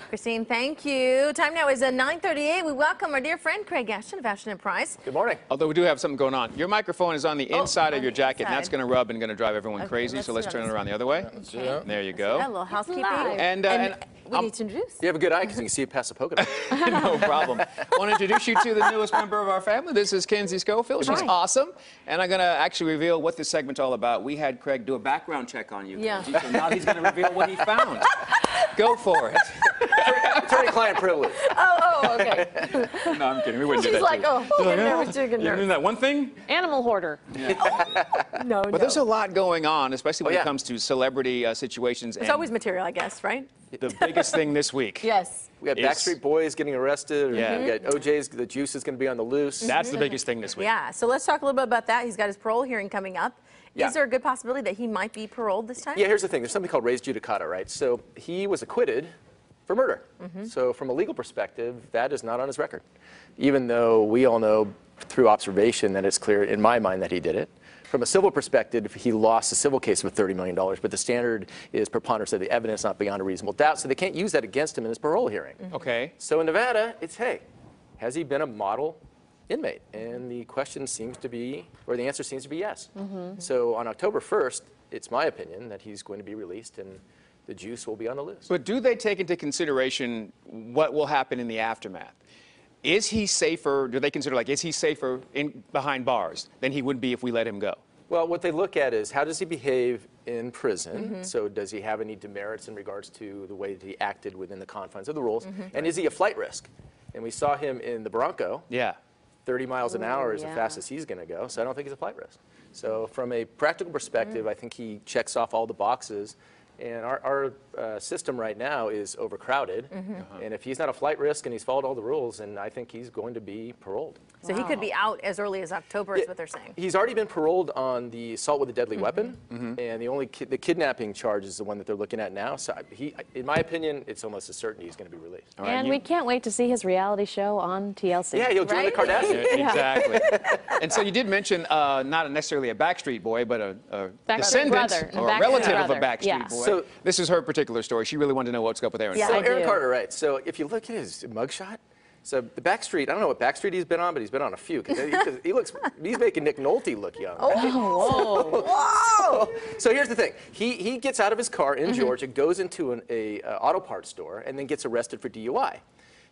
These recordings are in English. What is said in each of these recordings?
Christine, thank you. Time now is 9:38. We welcome our dear friend Craig Ashton of Ashton & Price. Good morning. Although we do have something going on. Your microphone is on the inside of your jacket, and that's inside. going to rub and going to drive everyone crazy, so let's turn it around the other way. Okay. There you A go. little housekeeping. And we need to introduce. You have a good eye because you can see it past the polka dot. no problem. I want to introduce you to the newest member of our family. This is Kenzie Schofield. She's awesome. And I'm going to actually reveal what this segment's all about. We had Craig do a background check on you, Yeah. Kenzie, so now he's going to reveal what he found. Go for it. Attorney-client privilege. Oh, okay. No, I'm kidding. We wouldn't do She's that like, to you. oh, good nervous, good You nervous. knew that one thing? Animal hoarder. No, But there's a lot going on, especially when yeah. it comes to celebrity situations. It's always material, I guess, right? The biggest thing this week. Yes. We got Backstreet Boys getting arrested. Yeah. We got OJ's, the juice is going to be on the loose. That's the biggest thing this week. Yeah, so let's talk a little bit about that. He's got his parole hearing coming up. Yeah. Is there a good possibility that he might be paroled this time? Yeah, here's the thing. There's something called res judicata, right? So he was acquitted for murder. So from a legal perspective, that is not on his record. Even though we all know through observation that it's clear in my mind that he did it. From a civil perspective, he lost a civil case with $30 million, but the standard is preponderance of the evidence, not beyond a reasonable doubt, so they can't use that against him in his parole hearing. Okay. So in Nevada, it's, hey, has he been a model inmate? And the question seems to be, or the answer seems to be yes. So on October 1st, it's my opinion that he's going to be released and the juice will be on the loose. But do they take into consideration what will happen in the aftermath? Is he safer, do they consider, like, is he safer behind bars than he would be if we let him go? Well, what they look at is how does he behave in prison? So does he have any demerits in regards to the way that he acted within the confines of the rules? And is he a flight risk? And we saw him in the Bronco. Yeah. 30 miles an hour is the yeah. fastest he's going to go, so I don't think he's a flight risk. So from a practical perspective, I think he checks off all the boxes. And our system right now is overcrowded. And if he's not a flight risk and he's followed all the rules, then I think he's going to be paroled. So he could be out as early as October is what they're saying. He's already been paroled on the assault with a deadly weapon, and the only the kidnapping charge is the one that they're looking at now. So in my opinion, it's almost a certainty he's going to be released. All right, And we can't wait to see his reality show on TLC. Yeah, he'll join the Kardashians. Yeah, exactly. And so you did mention not necessarily a Backstreet Boy, but a descendant brother, or a Backstreet relative of a brother. Backstreet Yeah. Boy. So- this is her particular story. She really wanted to know what's up with Aaron. Yeah. So I Aaron do. Carter, right? So if you look at his mugshot, so the Backstreet, I don't know what Backstreet he's been on, but he's been on a few. He's making Nick Nolte look young. Whoa! So here's the thing. He gets out of his car in Georgia, goes into an auto parts store, and then gets arrested for DUI.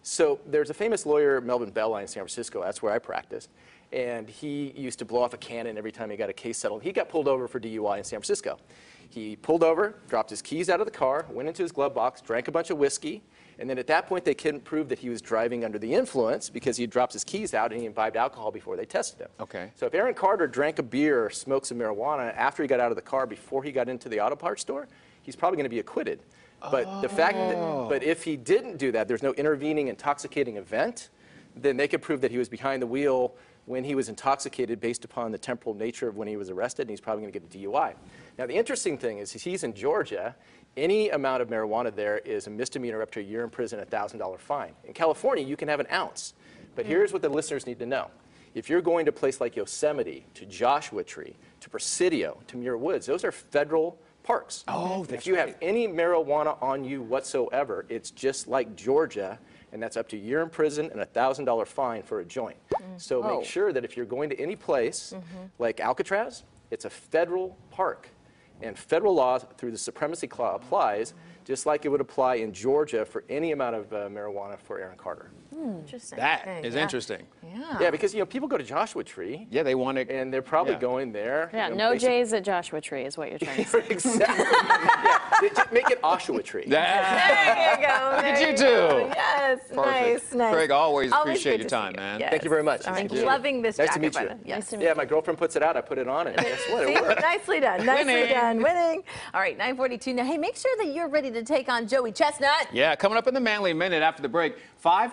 So there's a famous lawyer, Melvin Belli, in San Francisco. That's where I practiced. And he used to blow off a cannon every time he got a case settled. He got pulled over for DUI in San Francisco. He pulled over, dropped his keys out of the car, went into his glove box, drank a bunch of whiskey, and then at that point they couldn't prove that he was driving under the influence because he dropped his keys out and he imbibed alcohol before they tested him. Okay. So if Aaron Carter drank a beer or smoked some marijuana after he got out of the car before he got into the auto parts store, he's probably going to be acquitted. But the fact that, but if he didn't do that, there's no intervening intoxicating event, then they could prove that he was behind the wheel when he was intoxicated based upon the temporal nature of when he was arrested, and he's probably going to get a DUI. Now, the interesting thing is he's in Georgia. Any amount of marijuana there is a misdemeanor up to a year in prison, a $1,000 fine. In California, you can have an ounce. But here's what the listeners need to know. If you're going to a place like Yosemite, to Joshua Tree, to Presidio, to Muir Woods, those are federal parks. Oh, if you have any marijuana on you whatsoever, it's just like Georgia, and that's up to a year in prison and a $1,000 fine for a joint. So make sure that if you're going to any place like Alcatraz, it's a federal park. And federal law through the Supremacy Clause applies just like it would apply in Georgia for any amount of marijuana for Aaron Carter. Interesting. That is interesting. Yeah, because people go to Joshua Tree. Yeah, they want to. And they're probably going there. Yeah, no J's at Joshua Tree is what you're trying to say. Exactly. Yeah, just make it Oshawa Tree. There you go. Look at there you you two. go. Yes, Perfect. nice. Craig, always appreciate good your to time, see you. man. Yes. Thank you very much. I'm Thank you. loving this Nice to jacket, meet by you. the way. Yes. Yeah, my girlfriend puts it out. I put it on, and guess what? It worked. Nicely done. Nicely Winning. done. Winning. All right, 9:42. Now, hey, make sure that you're ready to take on Joey Chestnut. Yeah, coming up in the Manly Minute after the break. 5